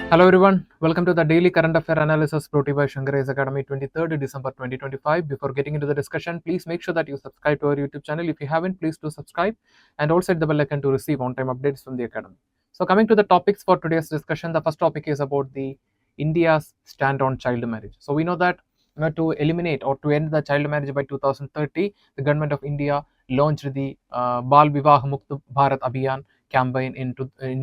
Hello everyone, welcome to the Daily Current Affair Analysis brought to you by Shankar IAS Academy 23rd December 2025. Before getting into the discussion, please make sure that you subscribe to our YouTube channel. If you haven't, please do subscribe and also hit the bell icon to receive on-time updates from the Academy. So coming to the topics for today's discussion, the first topic is about the India's stand on child marriage. So we know that to eliminate or to end the child marriage by 2030, the government of India launched the Bal Vivah Mukt Bharat Abhiyan campaign in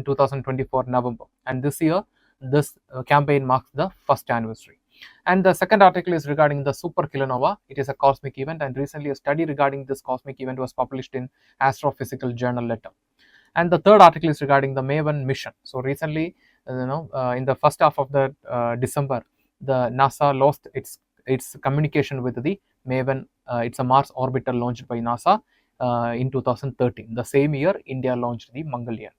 2024 November, and this year this campaign marks the first anniversary. And the second article is regarding the Superkilonova. It is a cosmic event, and recently a study regarding this cosmic event was published in Astrophysical Journal letter. And the third article is regarding the MAVEN mission. So recently, in the first half of the December, the NASA lost its communication with the MAVEN. It's a Mars orbiter launched by NASA in 2013. The same year, India launched the Mangalyaan.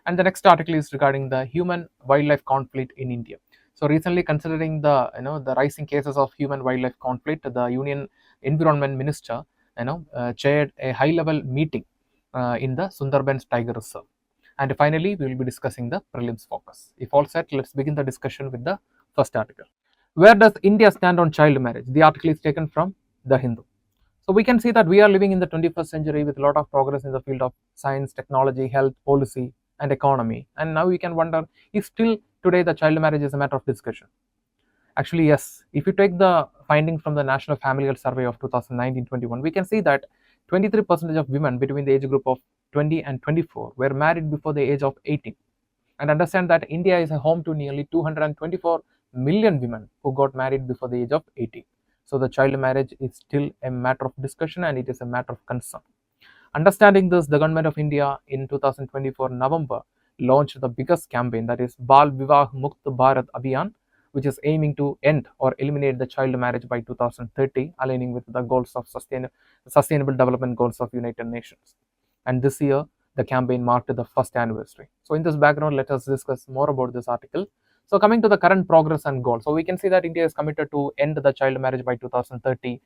And the next article is regarding the human wildlife conflict in India. So recently, considering the rising cases of human wildlife conflict, the Union Environment Minister chaired a high level meeting in the Sundarbans Tiger Reserve. And finally, we will be discussing the prelims focus. If all set, let's begin the discussion with the first article. Where does India stand on child marriage? The article is taken from The Hindu. So we can see that we are living in the 21st century with a lot of progress in the field of science, technology, health, policy, and economy. And now we can wonder if still today the child marriage is a matter of discussion. Actually, yes. If you take the findings from the National Family Health Survey of 2019-21, we can see that 23% of women between the age group of 20 and 24 were married before the age of 18. And understand that India is a home to nearly 224 million women who got married before the age of 18. So the child marriage is still a matter of discussion and it is a matter of concern. Understanding this, the government of India in 2024 November launched the biggest campaign, that is Bal Vivah Mukt Bharat Abhiyan, which is aiming to end or eliminate the child marriage by 2030, aligning with the goals of Sustainable Development Goals of United Nations. And this year, the campaign marked the first anniversary. So in this background, let us discuss more about this article. So coming to the current progress and goals, so we can see that India is committed to end the child marriage by 2030,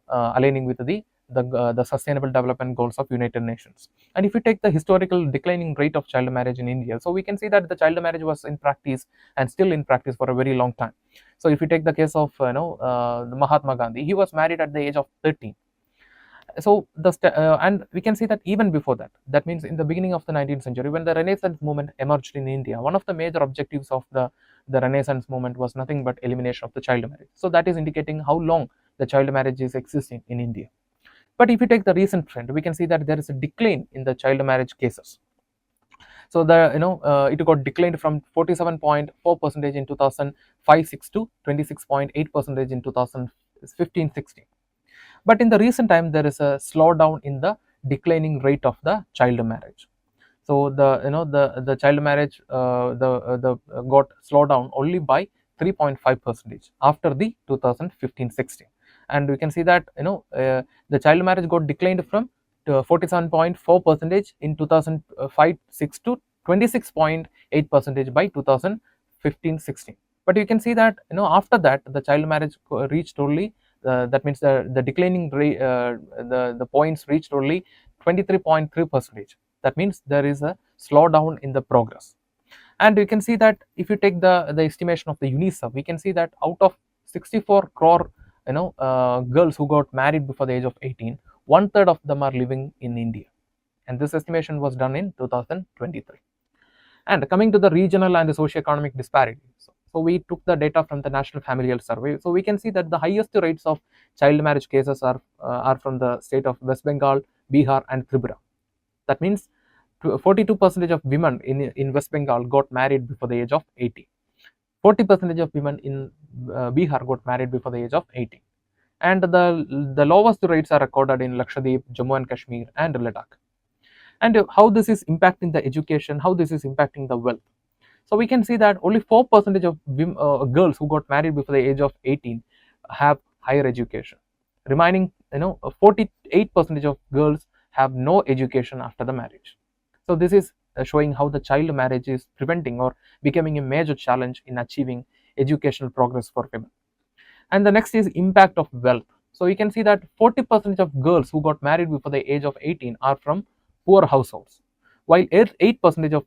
aligning with the Sustainable Development Goals of United Nations. And if you take the historical declining rate of child marriage in India, so we can see that the child marriage was in practice and still in practice for a very long time. So if you take the case of Mahatma Gandhi, he was married at the age of 13. So and we can see that even before that, that means in the beginning of the 19th century, when the Renaissance movement emerged in India, one of the major objectives of the Renaissance movement was nothing but elimination of the child marriage. So that is indicating how long the child marriage is existing in India. But if you take the recent trend, we can see that there is a decline in the child marriage cases. So it got declined from 47.4% in 2005-6 to 26.8% in 2015-16. But in the recent time, there is a slowdown in the declining rate of the child marriage. So the child marriage got slowed down only by 3.5% after the 2015-16. And we can see that the child marriage got declined from 47.4% in 2005-6 to 26.8% by 2015-16. But you can see that after that the child marriage reached only that means the declining the points reached only 23.3%. That means there is a slowdown in the progress. And you can see that if you take the estimation of the UNICEF, we can see that out of 64 crore girls who got married before the age of 18, 1/3 of them are living in India, and this estimation was done in 2023. And coming to the regional and the socio-economic disparities, so we took the data from the National Family Health Survey. So we can see that the highest rates of child marriage cases are from the state of West Bengal, Bihar, and Tripura. That means 42% of women in West Bengal got married before the age of 18. 40% of women in Bihar got married before the age of 18. And the lowest rates are recorded in Lakshadweep, Jammu and Kashmir, and Ladakh. And how this is impacting the education, how this is impacting the wealth. So we can see that only 4% of girls who got married before the age of 18 have higher education. Remaining 48% of girls have no education after the marriage. So this is showing how the child marriage is preventing or becoming a major challenge in achieving educational progress for women. And the next is impact of wealth. So you can see that 40% of girls who got married before the age of 18 are from poor households, while 8% of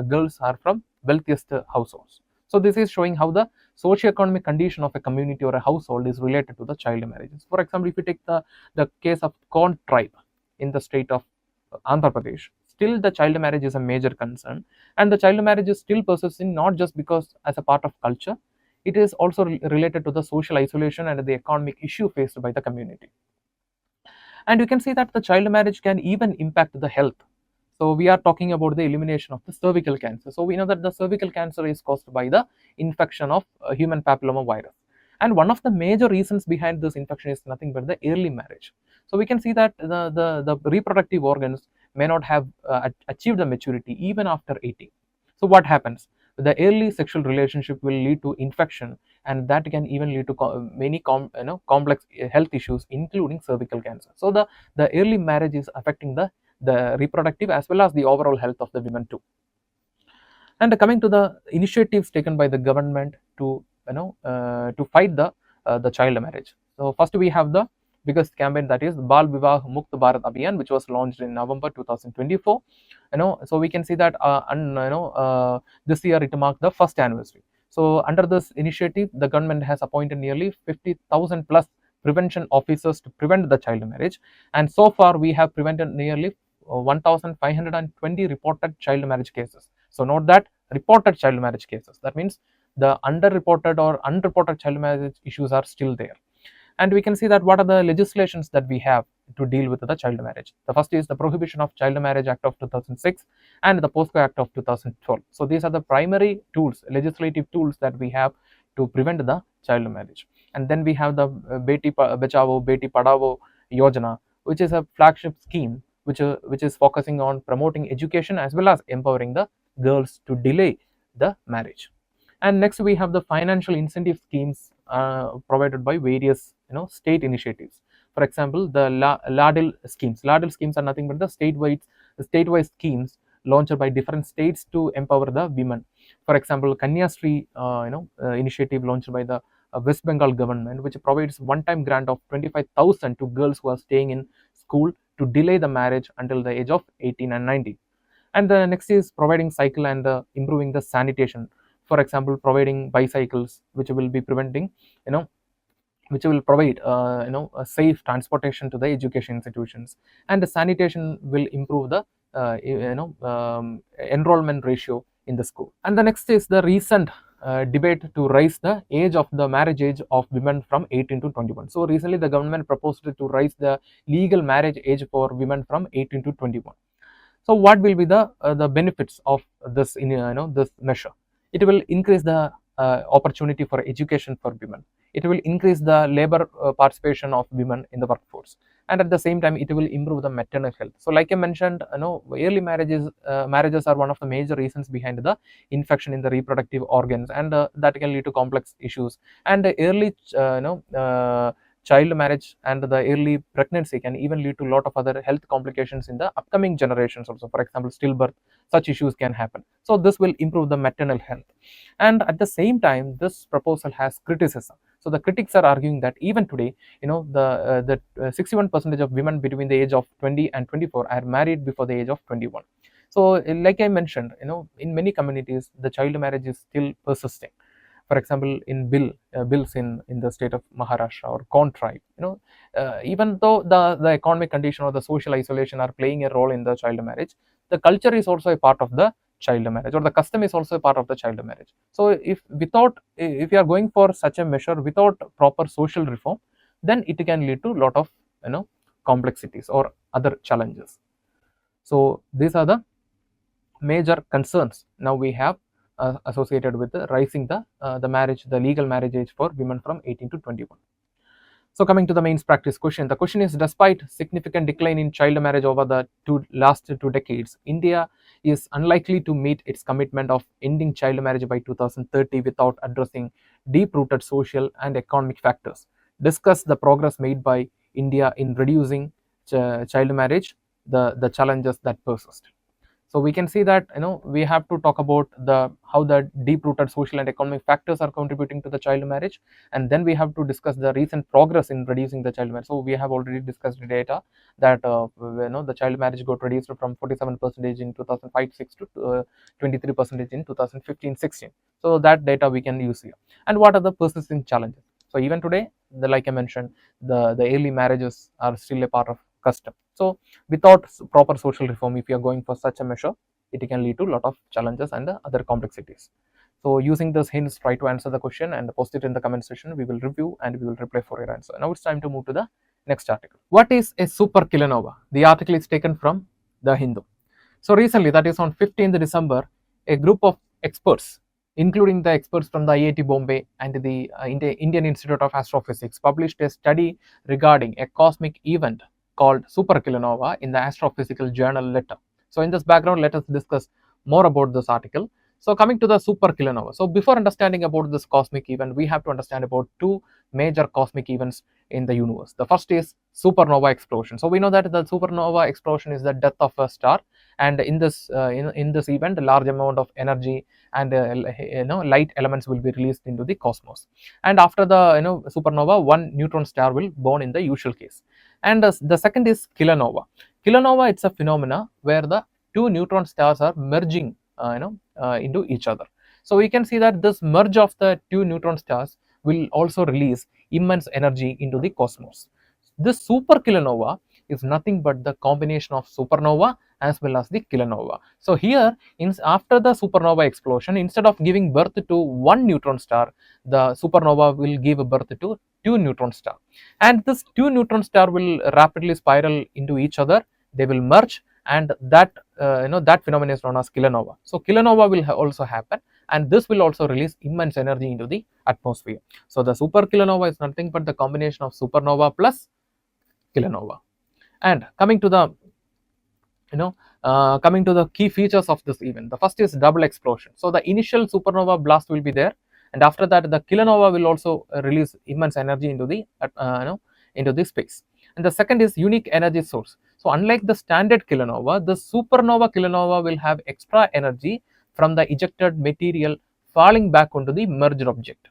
girls are from wealthiest households. So this is showing how the socio-economic condition of a community or a household is related to the child marriages. For example, if you take the case of Kon tribe in the state of Andhra Pradesh, still the child marriage is a major concern, and the child marriage is still persisting not just because as a part of culture, it is also related to the social isolation and the economic issue faced by the community. And you can see that the child marriage can even impact the health. So we are talking about the elimination of the cervical cancer. So we know that the cervical cancer is caused by the infection of human papilloma virus. And one of the major reasons behind this infection is nothing but the early marriage. So we can see that the reproductive organs may not have achieved the maturity even after 18. So what happens? The early sexual relationship will lead to infection, and that can even lead to many complex health issues, including cervical cancer. So the early marriage is affecting the reproductive as well as the overall health of the women too. And coming to the initiatives taken by the government to fight the child marriage. So first we have the biggest campaign, that is Bal Vivah Mukt Bharat Abhiyan, which was launched in November 2024. So we can see that this year it marked the first anniversary. So under this initiative, the government has appointed nearly 50,000 plus prevention officers to prevent the child marriage, and so far we have prevented nearly 1,520 reported child marriage cases. So note that reported child marriage cases. That means the underreported or unreported child marriage issues are still there. And we can see that what are the legislations that we have to deal with the child marriage. The first is the Prohibition of Child Marriage Act of 2006 and the POSCO Act of 2012. So these are the primary tools, legislative tools that we have to prevent the child marriage. And then we have the Beti Bachao, Beti Padhao Yojana, which is a flagship scheme which is focusing on promoting education as well as empowering the girls to delay the marriage. And next we have the financial incentive schemes provided by various state initiatives. For example, the ladil schemes. Ladil schemes are nothing but the statewide schemes launched by different states to empower the women. For example, Kanyasri initiative launched by the West Bengal government, which provides one-time grant of 25,000 to girls who are staying in school to delay the marriage until the age of 18 and 19. And the next is providing cycle and improving the sanitation. For example, providing bicycles which will be preventing which will provide a safe transportation to the education institutions, and the sanitation will improve the enrollment ratio in the school. And the next is the recent debate to raise the age of the marriage age of women from 18 to 21. So recently the government proposed to raise the legal marriage age for women from 18 to 21. So what will be the benefits of this this measure? It will increase the opportunity for education for women. It will increase the labor participation of women in the workforce, and at the same time it will improve the maternal health. So like I mentioned, early marriages are one of the major reasons behind the infection in the reproductive organs, and that can lead to complex issues. And the early child marriage and the early pregnancy can even lead to a lot of other health complications in the upcoming generations also. For example, stillbirth, such issues can happen. So this will improve the maternal health. And at the same time, this proposal has criticism. So the critics are arguing that even today, the 61% of women between the age of 20 and 24 are married before the age of 21. So like I mentioned, in many communities, the child marriage is still persisting. For example, in bills in the state of Maharashtra or Kon tribe, even though the economic condition or the social isolation are playing a role in the child marriage, the culture is also a part of the child marriage, or the custom is also a part of the child marriage. So if you are going for such a measure without proper social reform, then it can lead to a lot of complexities or other challenges. So these are the major concerns now we have associated with rising the legal marriage age for women from 18 to 21. So coming to the mains practice question, the question is, despite significant decline in child marriage over the last 2 decades, India is unlikely to meet its commitment of ending child marriage by 2030 without addressing deep-rooted social and economic factors. Discuss the progress made by India in reducing child marriage, the challenges that persist. So we can see that we have to talk about how the deep-rooted social and economic factors are contributing to the child marriage, and then we have to discuss the recent progress in reducing the child marriage. So we have already discussed the data that the child marriage got reduced from 47% in 2005-6 to 23% in 2015-16. So that data we can use here. And what are the persisting challenges? So even today, like I mentioned, the early marriages are still a part of custom. So without proper social reform, if you are going for such a measure, it can lead to a lot of challenges and other complexities. So using this hints, try to answer the question and post it in the comment section. We will review and we will reply for your answer. Now it's time to move to the next article. What is a superkilonova? The article is taken from The Hindu. So recently, that is on 15th December, a group of experts, including the experts from the IIT Bombay and the Indian Institute of Astrophysics, published a study regarding a cosmic event called Superkilonova in the Astrophysical Journal Letter. So in this background, let us discuss more about this article. So coming to the superkilonova. So before understanding about this cosmic event, we have to understand about two major cosmic events in the universe. The first is supernova explosion. So we know that the supernova explosion is the death of a star, and in this event, a large amount of energy and light elements will be released into the cosmos. And after the supernova, one neutron star will born in the usual case. And the second is kilonova. Kilonova, it's a phenomena where the two neutron stars are merging into each other. So we can see that this merge of the two neutron stars will also release immense energy into the cosmos. This superkilonova is nothing but the combination of supernova as well as the kilonova. So here, after the supernova explosion, instead of giving birth to one neutron star, the supernova will give birth to two neutron stars, and this two neutron star will rapidly spiral into each other. They will merge, and that that phenomenon is known as kilonova. So kilonova will also happen, and this will also release immense energy into the atmosphere. So the superkilonova is nothing but the combination of supernova plus kilonova. And coming to the key features of this event, the first is double explosion. So the initial supernova blast will be there, and after that the kilonova will also release immense energy into the space. And the second is unique energy source. So unlike the standard kilonova, the supernova kilonova will have extra energy from the ejected material falling back onto the merged object.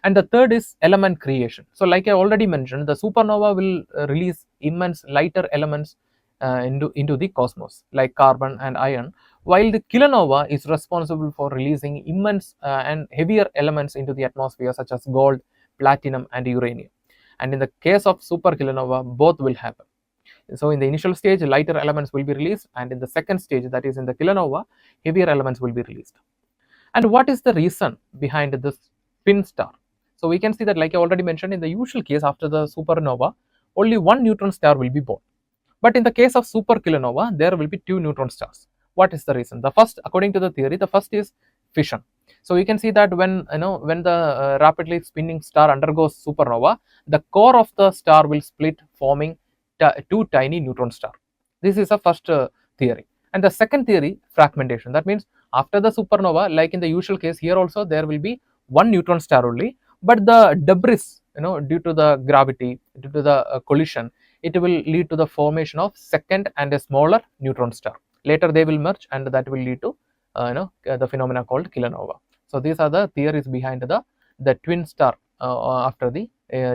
And the third is element creation. So like I already mentioned, the supernova will release immense lighter elements into the cosmos, like carbon and iron, while the kilonova is responsible for releasing immense and heavier elements into the atmosphere, such as gold, platinum and uranium. And in the case of superkilonova, both will happen. So in the initial stage, lighter elements will be released, and in the second stage, that is in the kilonova, heavier elements will be released. And what is the reason behind this twin star? So we can see that, like I already mentioned, in the usual case, after the supernova, only one neutron star will be born. But in the case of superkilonova, there will be two neutron stars. What is the reason? The first, according to the theory, the first is fission. So we can see that when the rapidly spinning star undergoes supernova, the core of the star will split, forming two tiny neutron stars. This is the first theory. And the second theory, fragmentation. That means after the supernova, like in the usual case, here also there will be one neutron star only, but the debris, due to the gravity, due to the collision, it will lead to the formation of second and a smaller neutron star. Later they will merge, and that will lead to the phenomena called kilonova. So these are the theories behind the twin star after the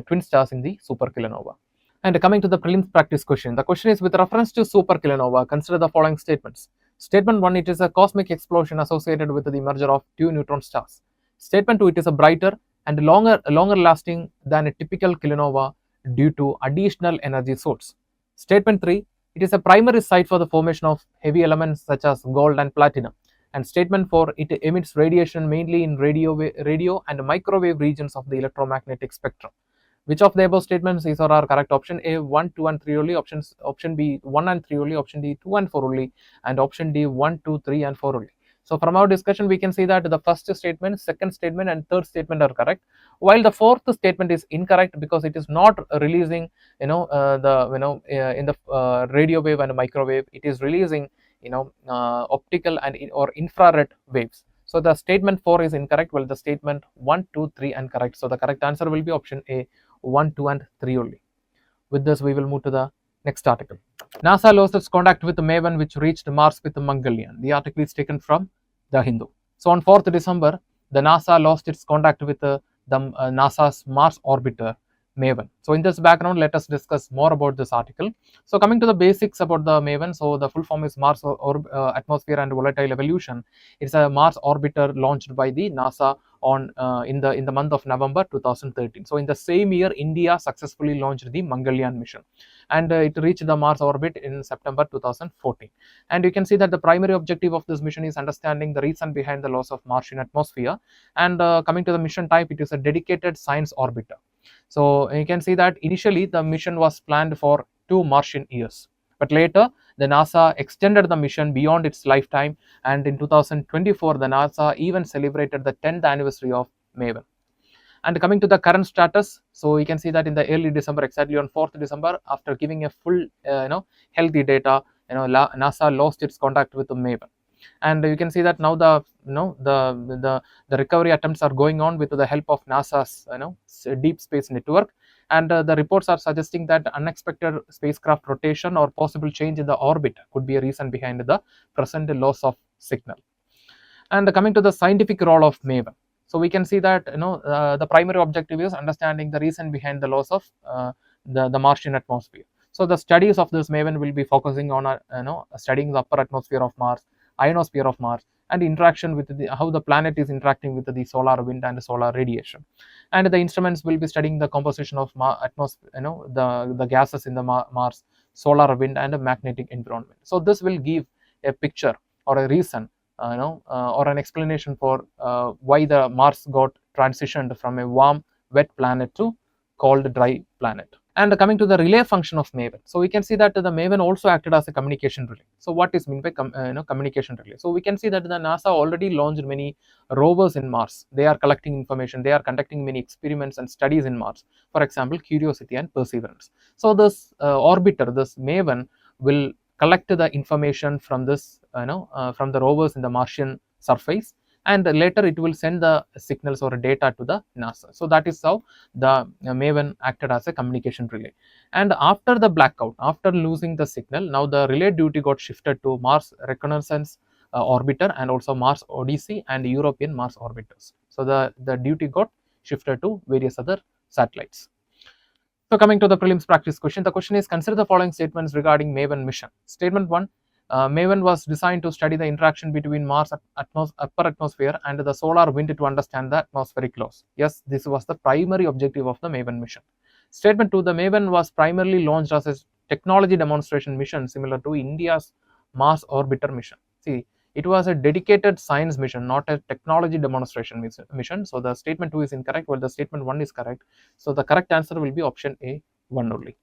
twin stars in the superkilonova. And coming to the prelims practice question, the question is with reference to superkilonova, consider the following statements. Statement 1, it is a cosmic explosion associated with the merger of two neutron stars. Statement 2, it is a brighter and longer lasting than a typical kilonova due to additional energy source. Statement 3, it is a primary site for the formation of heavy elements such as gold and platinum. And statement 4, it emits radiation mainly in radio and microwave regions of the electromagnetic spectrum. Which of the above statements is or are correct? Option A 1, 2 and 3 only, option B 1 and 3 only, option D 2 and 4 only, and option D 1, 2, 3 and 4 only. So from our discussion, we can see that the first statement, second statement and third statement are correct, while the fourth statement is incorrect because it is not releasing in the radio wave and microwave. It is releasing optical and or infrared waves. So the statement 4 is incorrect, while the statement 1, 2, 3 and correct. So the correct answer will be option A 1, 2 and 3 only. With this, we will move to the Next article. NASA lost its contact with MAVEN, which reached Mars with Mangalyaan. The article is taken from The Hindu. So on 4th December, the NASA lost its contact with NASA's Mars orbiter MAVEN. So in this background, let us discuss more about this article. So coming to the basics about the MAVEN, so the full form is Mars Atmosphere and Volatile Evolution. It's a Mars orbiter launched by the NASA on in the month of November 2013. So in the same year, India successfully launched the Mangalyaan mission, and it reached the Mars orbit in September 2014. And you can see that the primary objective of this mission is understanding the reason behind the loss of Martian atmosphere. And coming to the mission type, it is a dedicated science orbiter. So you can see that initially the mission was planned for 2 Martian years, but later the NASA extended the mission beyond its lifetime, and in 2024 the NASA even celebrated the 10th anniversary of MAVEN. And coming to the current status, so you can see that in the early December, exactly on 4th December, after giving a full healthy data, NASA lost its contact with the MAVEN. And you can see that now the recovery attempts are going on with the help of NASA's deep space network. And the reports are suggesting that unexpected spacecraft rotation or possible change in the orbit could be a reason behind the present loss of signal. And coming to the scientific role of MAVEN, so we can see that the primary objective is understanding the reason behind the loss of the Martian atmosphere. So the studies of this MAVEN will be focusing on studying the upper atmosphere of Mars, ionosphere of Mars, and interaction with how the planet is interacting with the solar wind and solar radiation. And the instruments will be studying the composition of atmosphere, the gases in the Mars, solar wind, and a magnetic environment. So this will give a picture or a reason or an explanation for why the Mars got transitioned from a warm, wet planet to cold, dry planet. And coming to the relay function of MAVEN, so we can see that the MAVEN also acted as a communication relay. So what is meant by communication relay? So we can see that the NASA already launched many rovers in Mars. They are collecting information. They are conducting many experiments and studies in Mars. For example, Curiosity and Perseverance. So this orbiter, this MAVEN, will collect the information from this from the rovers in the Martian surface, and later it will send the signals or data to the NASA. So that is how the MAVEN acted as a communication relay. And after the blackout, after losing the signal, now the relay duty got shifted to Mars Reconnaissance Orbiter and also Mars Odyssey and European Mars orbiters. So the duty got shifted to various other satellites. So coming to the prelims practice question, the question is, consider the following statements regarding MAVEN mission. Statement 1, MAVEN was designed to study the interaction between Mars upper atmosphere and the solar wind to understand the atmospheric laws. Yes, this was the primary objective of the MAVEN mission. Statement 2, the MAVEN was primarily launched as a technology demonstration mission similar to India's Mars orbiter mission. See, it was a dedicated science mission, not a technology demonstration mission. So the statement 2 is incorrect, while the statement 1 is correct. So the correct answer will be option A, 1 only.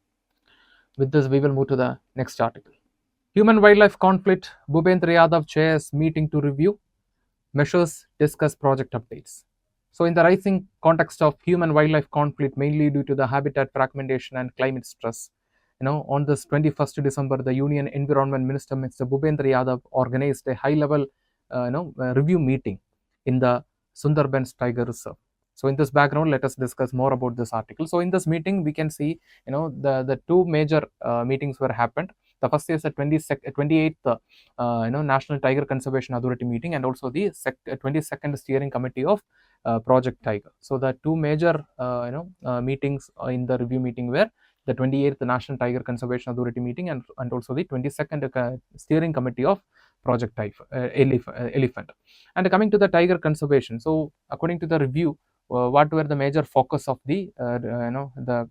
With this, we will move to the next article. Human-wildlife conflict, Bhupendra Yadav chairs meeting to review measures, discuss project updates. So in the rising context of human-wildlife conflict, mainly due to the habitat fragmentation and climate stress, on this 21st December, the Union Environment Minister, Mr. Bhupendra Yadav, organized a high-level, review meeting in the Sundarbans Tiger Reserve. So in this background, let us discuss more about this article. So in this meeting, we can see, the two major meetings were happened. The first is the 28th, National Tiger Conservation Authority meeting, and also the 22nd Steering Committee of Project Tiger. So the two major, meetings in the review meeting were the 28th National Tiger Conservation Authority meeting and also the 22nd Steering Committee of Project Elephant. And coming to the tiger conservation, so according to the review, what were the major focus of the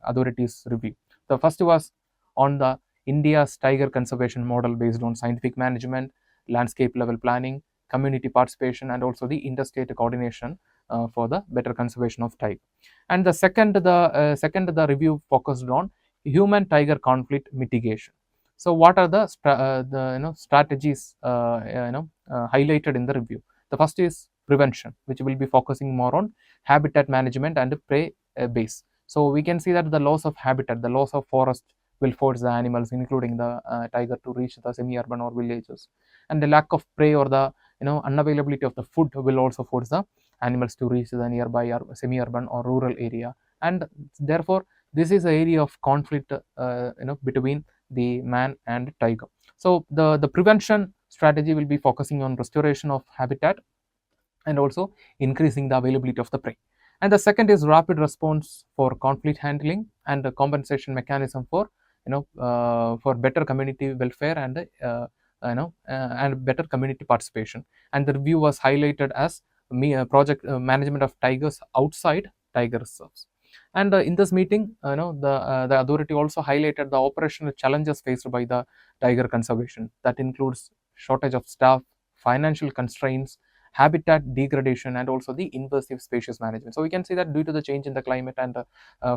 authorities review? The first was on the India's tiger conservation model based on scientific management, landscape level planning, community participation, and also the interstate coordination for the better conservation of tiger. And the second the review focused on human tiger conflict mitigation. So what are the strategies highlighted in the review? The first is prevention, which will be focusing more on habitat management and prey base. So we can see that the loss of habitat, the loss of forest will force the animals, including the tiger, to reach the semi-urban or villages, and the lack of prey or the unavailability of the food will also force the animals to reach the nearby or semi-urban or rural area. And therefore this is an area of conflict between the man and tiger. So the prevention strategy will be focusing on restoration of habitat and also increasing the availability of the prey. And the second is rapid response for conflict handling and a compensation mechanism for for better community welfare and and better community participation. And the review was highlighted as project management of tigers outside tiger reserves. And in this meeting, the authority also highlighted the operational challenges faced by the tiger conservation. That includes shortage of staff, financial constraints, habitat degradation, and also the invasive species management. So we can see that due to the change in the climate and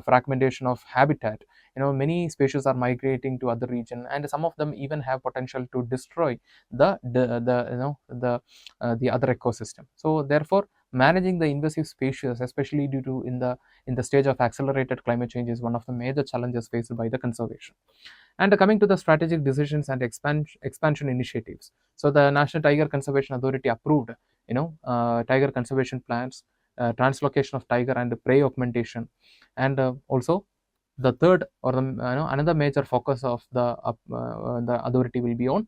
fragmentation of habitat, many species are migrating to other region, and some of them even have potential to destroy the other ecosystem. So therefore, managing the invasive species, especially due to in the stage of accelerated climate change, is one of the major challenges faced by the conservation. And coming to the strategic decisions and expansion initiatives, so the National Tiger Conservation Authority approved tiger conservation plans, translocation of tiger and prey augmentation. And also the third or the another major focus of the authority will be on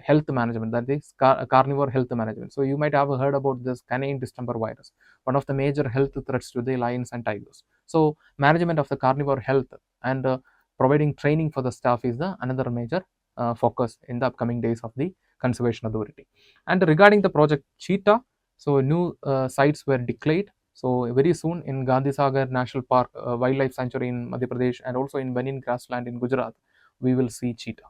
health management, that is carnivore health management. So you might have heard about this canine distemper virus, one of the major health threats to the lions and tigers. So management of the carnivore health and providing training for the staff is the another major focus in the upcoming days of the conservation authority. And regarding the project cheetah, so new sites were declared. So very soon in Gandhi Sagar National Park, Wildlife Sanctuary in Madhya Pradesh, and also in Benin Grassland in Gujarat, we will see cheetah.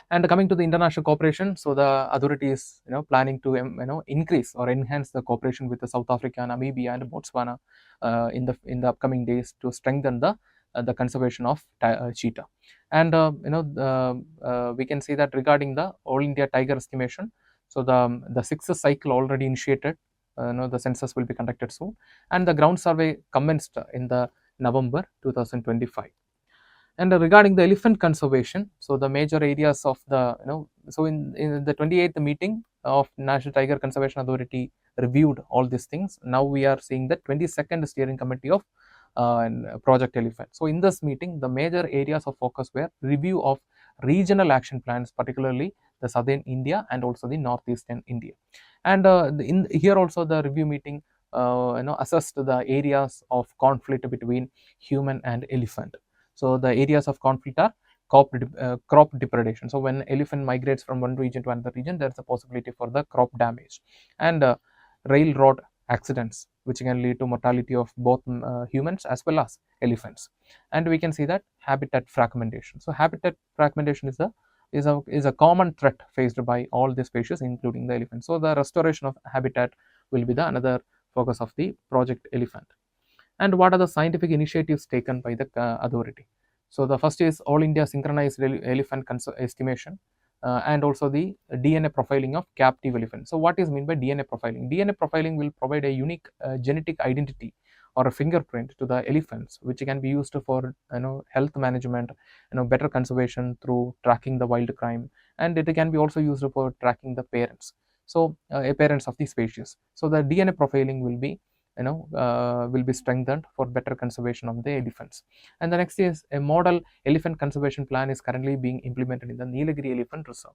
And coming to the international cooperation, so the authority is planning to increase or enhance the cooperation with the South Africa, Namibia, and Botswana in the upcoming days to strengthen the conservation of cheetah. And we can see that regarding the All India Tiger Estimation, so the sixth cycle already initiated. The census will be conducted soon, and the ground survey commenced in the November 2025. And regarding the elephant conservation, so the major areas of the so in the 28th meeting of National Tiger Conservation Authority reviewed all these things. Now we are seeing the 22nd steering committee of Project Elephant. So in this meeting, the major areas of focus were review of regional action plans, particularly the southern India and also the northeastern India. And here also the review meeting assessed the areas of conflict between human and elephant. So the areas of conflict are crop depredation. So when elephant migrates from one region to another region, there's a possibility for the crop damage, and railroad accidents, which can lead to mortality of both humans as well as elephants. And we can see that habitat fragmentation. So habitat fragmentation is a common threat faced by all the species, including the elephant. So the restoration of habitat will be the another focus of the Project Elephant. And what are the scientific initiatives taken by the authority? So the first is All India Synchronized Elephant Estimation, and also the DNA profiling of captive elephants. So what is meant by DNA profiling? DNA profiling will provide a unique genetic identity or a fingerprint to the elephants, which can be used for health management, better conservation through tracking the wild crime, and it can be also used for tracking the parents. So parents of the species. So the DNA profiling will be strengthened for better conservation of the elephants. And the next is a model elephant conservation plan is currently being implemented in the Nilagiri Elephant Reserve.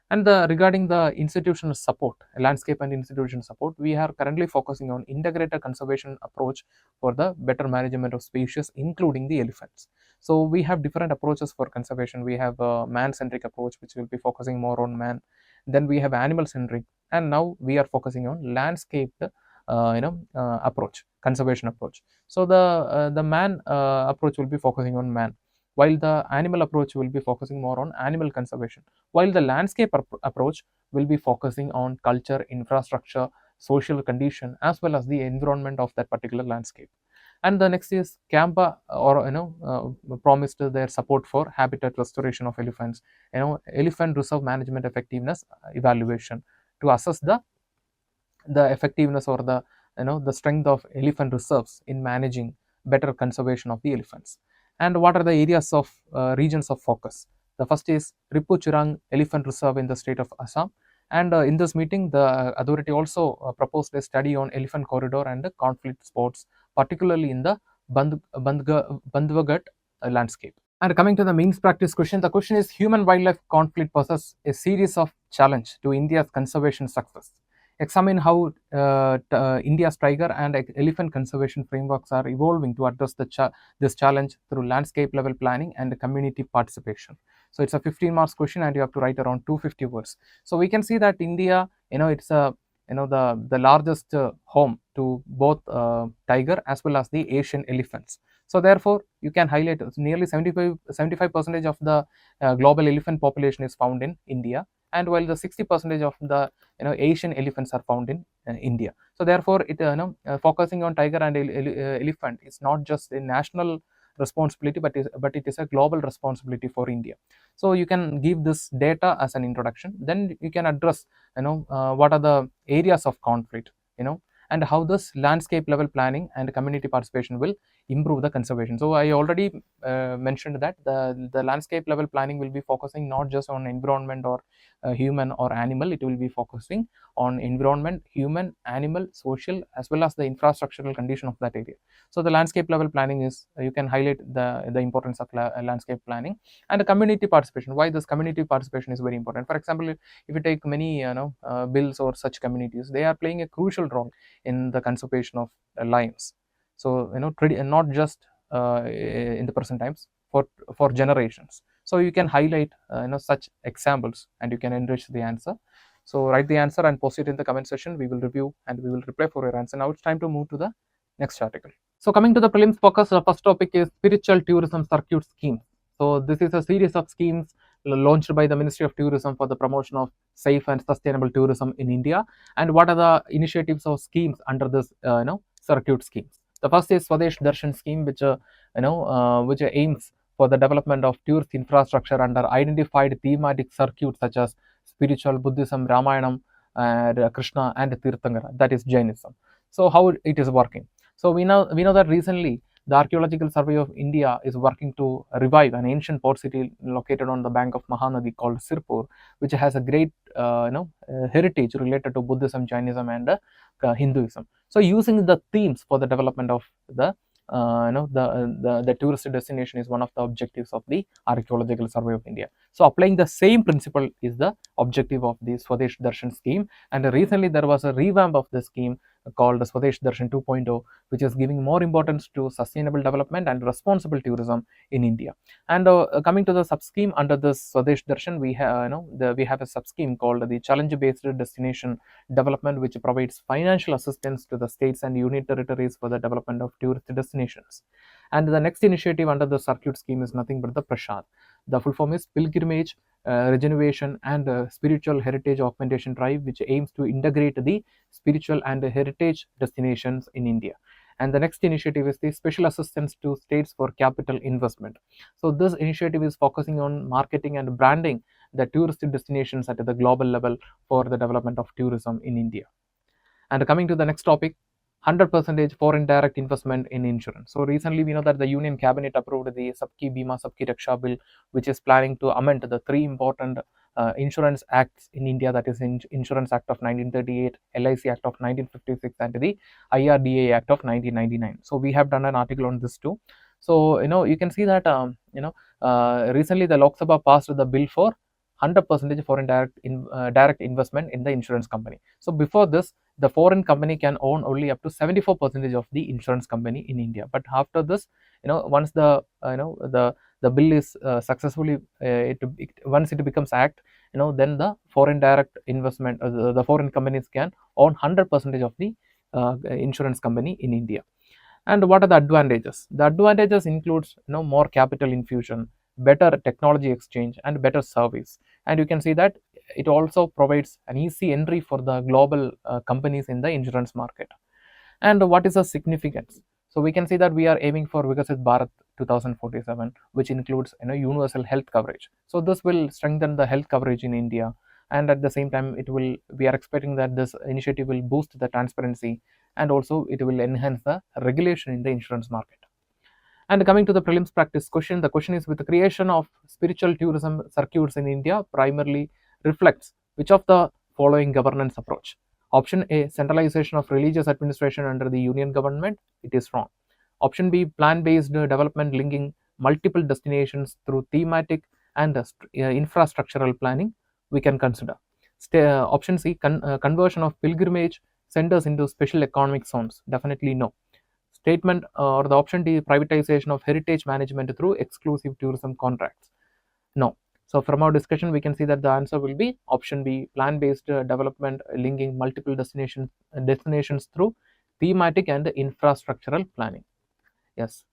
And regarding the institutional support, landscape and institutional support, we are currently focusing on integrated conservation approach for the better management of species, including the elephants. So we have different approaches for conservation. We have a man-centric approach, which will be focusing more on man. Then we have animal-centric, and now we are focusing on landscaped approach, conservation approach. So the man approach will be focusing on man, while the animal approach will be focusing more on animal conservation, while the landscape approach will be focusing on culture, infrastructure, social condition, as well as the environment of that particular landscape. And the next is CAMPA, or promised their support for habitat restoration of elephants, elephant reserve management effectiveness evaluation to assess the effectiveness or the strength of elephant reserves in managing better conservation of the elephants. And what are the areas of regions of focus? The first is Ripuchirang Elephant Reserve in the state of Assam. And in this meeting, the authority also proposed a study on elephant corridor and conflict spots, particularly in the Bandhwagat landscape. And coming to the means practice question, the question is human wildlife conflict poses a series of challenge to India's conservation success. Examine how India's tiger and elephant conservation frameworks are evolving to address this challenge through landscape level planning and community participation. So it's a 15 marks question and you have to write around 250 words. So we can see that India, it's a the largest home to both tiger as well as the Asian elephants. So therefore, you can highlight nearly 75% of the global elephant population is found in India, and while the 60% of the Asian elephants are found in India. So therefore, it focusing on tiger and elephant is not just a national responsibility, but it is a global responsibility for India. So you can give this data as an introduction. Then you can address what are the areas of conflict, and how this landscape level planning and community participation will improve the conservation. So I already mentioned that the landscape level planning will be focusing not just on environment or human or animal. It will be focusing on environment, human, animal, social, as well as the infrastructural condition of that area. So the landscape level planning is, you can highlight the importance of landscape planning. And the community participation, why this community participation is very important. For example, if you take many bills or such communities, they are playing a crucial role in the conservation of lions. So not just in the present times, for generations. So you can highlight such examples and you can enrich the answer. So write the answer and post it in the comment section. We will review and we will reply for your answer. Now it's time to move to the next article. So coming to the prelims focus, the first topic is spiritual tourism circuit scheme. So this is a series of schemes launched by the Ministry of Tourism for the promotion of safe and sustainable tourism in India. And what are the initiatives or schemes under this circuit schemes? The first is Swadesh Darshan scheme, which which aims for the development of tourist infrastructure under identified thematic circuits such as spiritual, Buddhism, Ramayanam, and Krishna, and Tirthankara, that is Jainism. So how it is working? So we know that recently the Archaeological Survey of India is working to revive an ancient port city located on the bank of Mahanadi called Sirpur, which has a great heritage related to Buddhism, Jainism, and Hinduism. So using the themes for the development of the the tourist destination is one of the objectives of the Archaeological Survey of India. So applying the same principle is the objective of the Swadesh Darshan scheme. And recently there was a revamp of the scheme called Swadesh Darshan 2.0, which is giving more importance to sustainable development and responsible tourism in India. And coming to the sub scheme under this Swadesh Darshan, we have a sub scheme called the Challenge Based Destination Development, which provides financial assistance to the states and union territories for the development of tourist destinations. And the next initiative under the circuit scheme is nothing but the Prashad. The full form is Pilgrimage, Regeneration, and Spiritual Heritage Augmentation Drive, which aims to integrate the spiritual and heritage destinations in India. And the next initiative is the Special Assistance to States for Capital Investment. So this initiative is focusing on marketing and branding the tourist destinations at the global level for the development of tourism in India. And coming to the next topic, 100% foreign direct investment in insurance. So recently we know that the Union Cabinet approved the Sabki Bima Sabki Raksha bill, which is planning to amend the three important insurance acts in India, that is Insurance Act of 1938, LIC Act of 1956, and the IRDA Act of 1999. So we have done an article on this too. So you can see that recently the Lok Sabha passed the bill for 100% foreign direct investment in the insurance company. So before this, the foreign company can own only up to 74% of the insurance company in India. But after this, once the the bill is successfully once it becomes act, then the foreign direct investment, the foreign companies can own 100% of the insurance company in India. And what are the advantages? The advantages includes more capital infusion, better technology exchange, and better service. And you can see that it also provides an easy entry for the global companies in the insurance market. And what is the significance? So we can see that we are aiming for Vikasit Bharat 2047, which includes universal health coverage. So this will strengthen the health coverage in India, and at the same time we are expecting that this initiative will boost the transparency, and also it will enhance the regulation in the insurance market. And coming to the prelims practice question, the question is, with the creation of spiritual tourism circuits in India primarily reflects which of the following governance approach? Option A, centralization of religious administration under the union government. It is wrong. Option B, plan-based development linking multiple destinations through thematic and infrastructural planning, we can consider. Option C, conversion of pilgrimage centers into special economic zones, definitely no. Statement or the option D, privatization of heritage management through exclusive tourism contracts, no. So from our discussion, we can see that the answer will be option B, plan-based development linking multiple destinations through thematic and infrastructural planning. Yes.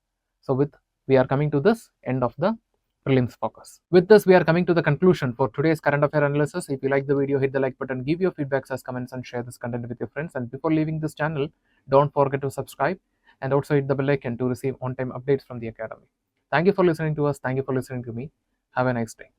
So with we are coming to this end of the prelims focus. With this, we are coming to the conclusion for today's current affair analysis. If you like the video, hit the like button, give your feedbacks as comments, and share this content with your friends. And before leaving this channel, don't forget to subscribe and also hit the bell icon to receive on-time updates from the academy. Thank you for listening to us. Thank you for listening to me. Have a nice day.